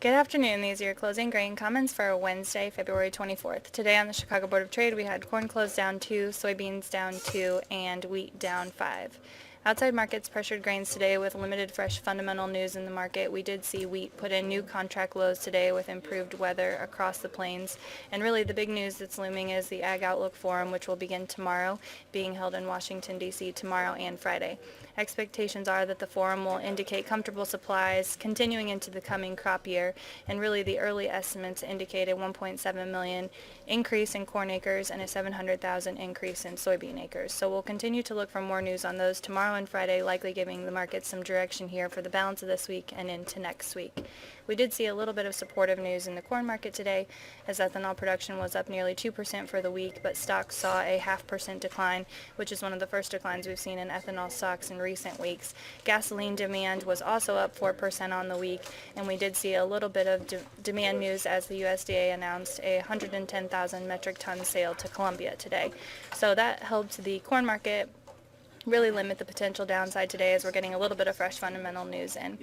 Good afternoon. These are your closing grain comments for Wednesday, February 24th. Today on the Chicago Board of Trade, we had corn closed down 2, soybeans down 2, and wheat down 5. Outside markets pressured grains today with limited fresh fundamental news in the market. We did see wheat put in new contract lows today with improved weather across the plains. And really the big news that's looming is the Ag Outlook Forum, which will begin tomorrow, being held in Washington, D.C. tomorrow and Friday. Expectations are that the forum will indicate comfortable supplies continuing into the coming crop year, and really the early estimates indicate a 1.7 million increase in corn acres and a 700,000 increase in soybean acres. So we'll continue to look for more news on those tomorrow and Friday, likely giving the market some direction here for the balance of this week and into next week. We did see a little bit of supportive news in the corn market today, as ethanol production was up nearly 2% for the week, but stocks saw a 0.5% decline, which is one of the first declines we've seen in ethanol stocks in recent weeks. Gasoline demand was also up 4% on the week, and we did see a little bit of demand news as the USDA announced a 110,000 metric ton sale to Colombia today. So that helped the corn market really limit the potential downside today as we're getting a little bit of fresh fundamental news in.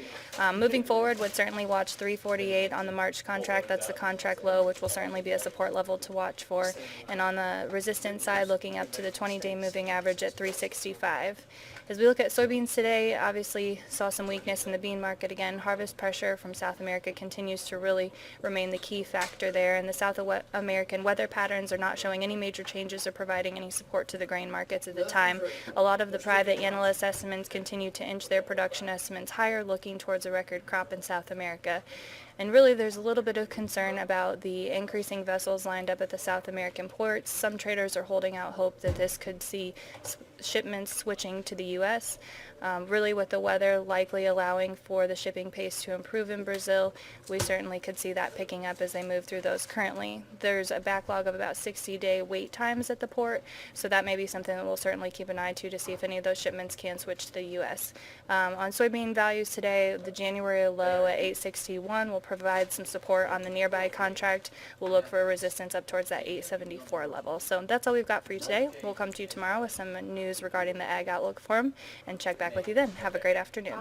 Moving forward, would certainly watch 348 on the March contract. That's the contract low, which will certainly be a support level to watch for. And on the resistance side, looking up to the 20-day moving average at 365. As we look at soybeans today, obviously saw some weakness in the bean market again. Harvest pressure from South America continues to really remain the key factor there, and the South American weather patterns are not showing any major changes or providing any support to the grain markets at the time. A lot of the private analyst estimates continue to inch their production estimates higher, looking towards a record crop in South America. And really there's a little bit of concern about the increasing vessels lined up at the South American ports. Some traders are holding out hope that this could see shipments switching to the U.S. Really with the weather likely allowing for the shipping pace to improve in Brazil, we certainly could see that picking up as they move through those currently. There's a backlog of about 60-day wait times at the port, so that may be something that we'll certainly keep an eye to see if any of those shipments can switch to the U.S. On soybean values today, the January low at 861 will provide some support on the nearby contract. We'll look for a resistance up towards that 874 level. So that's all we've got for you today. We'll come to you tomorrow with some news regarding the Ag Outlook Forum and check back with you then. Have a great afternoon.